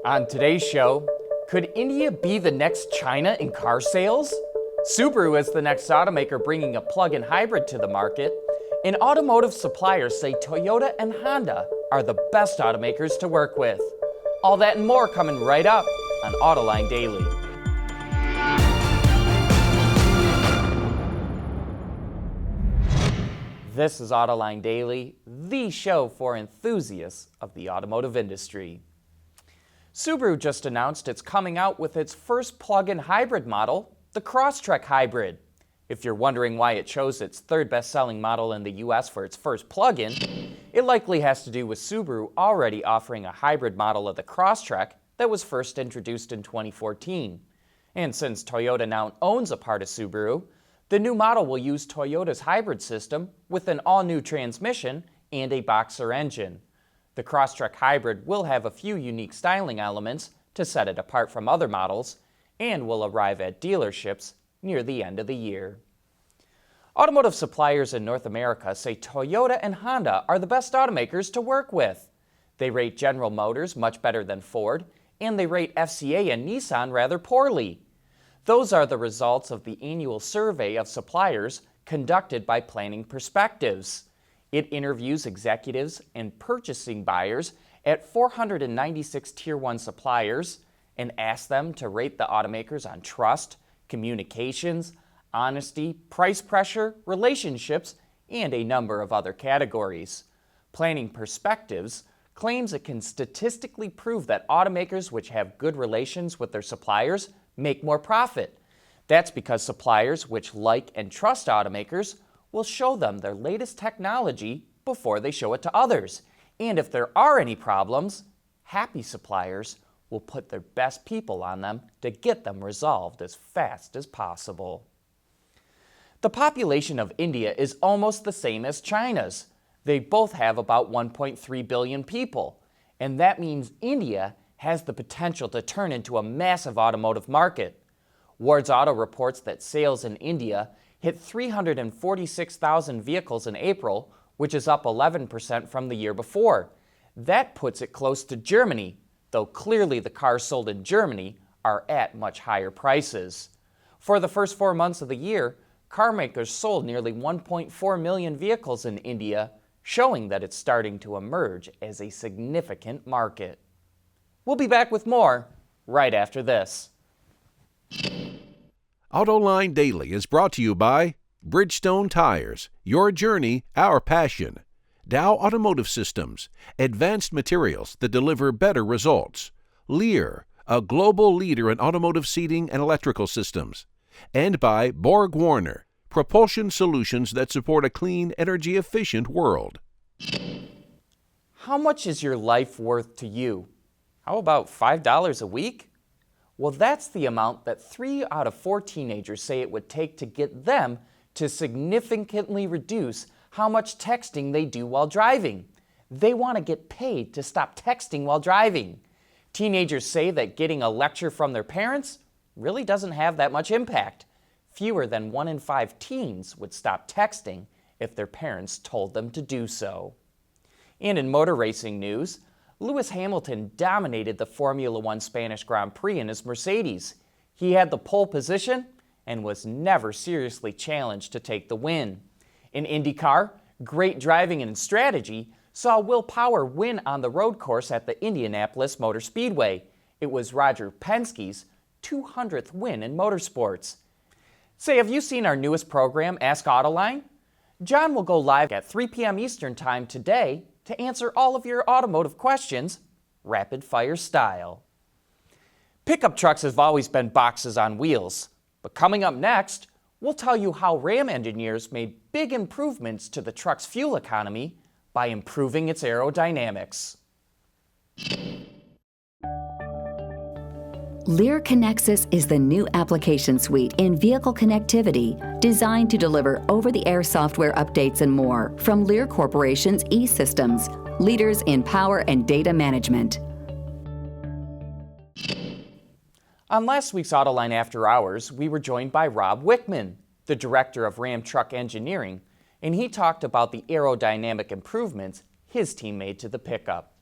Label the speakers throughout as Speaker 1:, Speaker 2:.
Speaker 1: On today's show, could India be the next China in car sales? Subaru is the next automaker bringing a plug-in hybrid to the market, and automotive suppliers say Toyota and Honda are the best automakers to work with. All that and more coming right up on Autoline Daily. This is Autoline Daily, the show for enthusiasts of the automotive industry. Subaru just announced it's coming out with its first plug-in hybrid model, the Crosstrek Hybrid. If you're wondering why it chose its third best-selling model in the US for its first plug-in, it likely has to do with Subaru already offering a hybrid model of the Crosstrek that was first introduced in 2014. And since Toyota now owns a part of Subaru, the new model will use Toyota's hybrid system with an all-new transmission and a boxer engine. The Crosstrek Hybrid will have a few unique styling elements to set it apart from other models and will arrive at dealerships near the end of the year. Automotive suppliers in North America say Toyota and Honda are the best automakers to work with. They rate General Motors much better than Ford, and they rate FCA and Nissan rather poorly. Those are the results of the annual survey of suppliers conducted by Planning Perspectives. It interviews executives and purchasing buyers at 496 Tier 1 suppliers and asks them to rate the automakers on trust, communications, honesty, price pressure, relationships, and a number of other categories. Planning Perspectives claims it can statistically prove that automakers which have good relations with their suppliers make more profit. That's because suppliers which like and trust automakers will show them their latest technology before they show it to others. And if there are any problems, happy suppliers will put their best people on them to get them resolved as fast as possible. The population of India is almost the same as China's. They both have about 1.3 billion people, and that means India has the potential to turn into a massive automotive market. Ward's Auto reports that sales in India hit 346,000 vehicles in April, which is up 11% from the year before. That puts it close to Germany, though clearly the cars sold in Germany are at much higher prices. For the first 4 months of the year, car makers sold nearly 1.4 million vehicles in India, showing that it's starting to emerge as a significant market. We'll be back with more right after this.
Speaker 2: Autoline Daily is brought to you by Bridgestone Tires, your journey, our passion. Dow Automotive Systems, advanced materials that deliver better results. Lear, a global leader in automotive seating and electrical systems. And by Borg Warner, propulsion solutions that support a clean, energy-efficient world.
Speaker 1: How much is your life worth to you? How about $5 a week? Well, that's the amount that 3 out of 4 teenagers say it would take to get them to significantly reduce how much texting they do while driving. They want to get paid to stop texting while driving. Teenagers say that getting a lecture from their parents really doesn't have that much impact. Fewer than 1 in 5 teens would stop texting if their parents told them to do so. And in motor racing news, Lewis Hamilton dominated the Formula One Spanish Grand Prix in his Mercedes. He had the pole position and was never seriously challenged to take the win. In IndyCar, great driving and strategy saw Will Power win on the road course at the Indianapolis Motor Speedway. It was Roger Penske's 200th win in motorsports. Say, have you seen our newest program, Ask Autoline? John will go live at 3 p.m. Eastern Time today to answer all of your automotive questions, rapid-fire style. Pickup trucks have always been boxes on wheels, but coming up next, we'll tell you how Ram engineers made big improvements to the truck's fuel economy by improving its aerodynamics.
Speaker 3: Lear Connexus is the new application suite in vehicle connectivity designed to deliver over-the-air software updates and more from Lear Corporation's E-Systems, leaders in power and data management.
Speaker 1: On last week's Autoline After Hours, we were joined by Rob Wickman, the director of Ram Truck Engineering, and he talked about the aerodynamic improvements his team made to the pickup.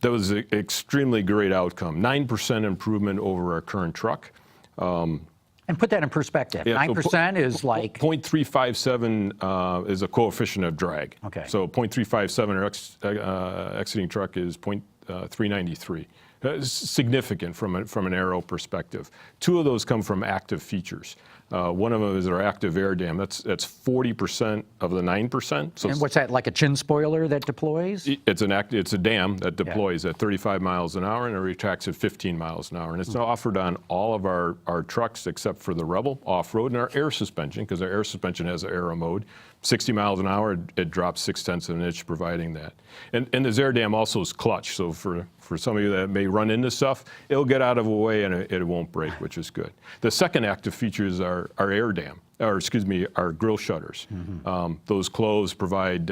Speaker 4: That was an extremely great outcome. 9% improvement over our current truck.
Speaker 5: And put that in perspective.
Speaker 4: Yeah,
Speaker 5: 9% is like
Speaker 4: 0.357 is a coefficient of drag.
Speaker 5: Okay.
Speaker 4: So 0.357 our exiting truck is 0.393. Significant from an aero perspective. 2 of those come from active features. One of them is our active air dam. That's 40% of the 9%. So
Speaker 5: and what's that, like a chin spoiler that deploys?
Speaker 4: it's a dam that deploys at 35 miles an hour and it retracts at 15 miles an hour. And it's offered on all of our trucks except for the Rebel off-road and our air suspension, because our air suspension has an aero mode. 60 miles an hour, it drops 0.6 of an inch, providing that. And this air dam also is clutch, so for some of you that may run into stuff, it'll get out of the way and it won't break, which is good. The second active feature is our air dam, or excuse me, our grill shutters. Those close, provide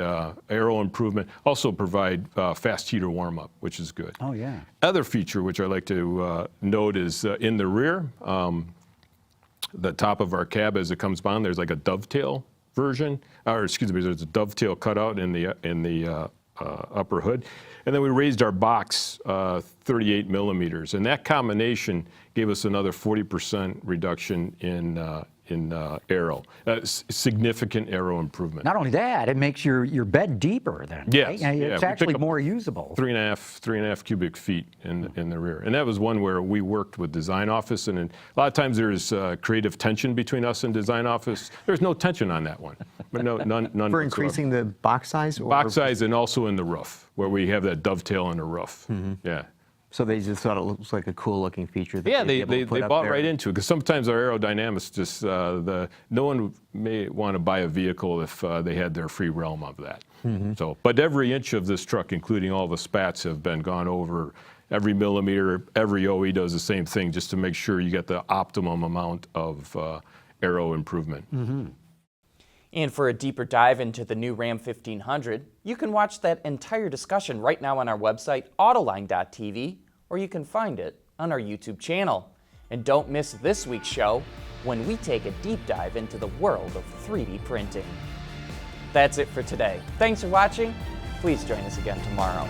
Speaker 4: Aero Improvement, also provide fast heater warm-up, which is good.
Speaker 5: Oh, yeah.
Speaker 4: Other feature which I like to note is in the rear, the top of our cab as it comes on, there's like a dovetail version, or excuse me, there's a dovetail cutout in the upper hood. And then we raised our box 38 millimeters, and that combination gave us another 40% reduction in aero. Significant aero improvement.
Speaker 5: Not only that, it makes your bed deeper then.
Speaker 4: Yes,
Speaker 5: Right?
Speaker 4: yeah,
Speaker 5: It's
Speaker 4: we
Speaker 5: actually
Speaker 4: pick up
Speaker 5: more usable.
Speaker 4: 3.5 cubic feet in the rear. And that was one where we worked with design office, and a lot of times there's creative tension between us and design office. There's no tension on that one. But none
Speaker 6: For
Speaker 4: whatsoever.
Speaker 6: increasing the box size? Or
Speaker 4: Box size and also in the roof, where we have that dovetail in the roof. Yeah.
Speaker 6: So they just thought it looks like a cool looking feature. That
Speaker 4: Yeah,
Speaker 6: they'd be
Speaker 4: they
Speaker 6: able to put up
Speaker 4: bought
Speaker 6: there.
Speaker 4: right into it, because sometimes our aerodynamics just, no one may want to buy a vehicle if they had their free realm of that. So, but every inch of this truck, including all the spats, have been gone over. Every millimeter, every OE does the same thing, just to make sure you get the optimum amount of aero improvement.
Speaker 1: And for a deeper dive into the new Ram 1500, you can watch that entire discussion right now on our website, Autoline.tv, or you can find it on our YouTube channel. And don't miss this week's show, when we take a deep dive into the world of 3D printing. That's it for today. Thanks for watching. Please join us again tomorrow.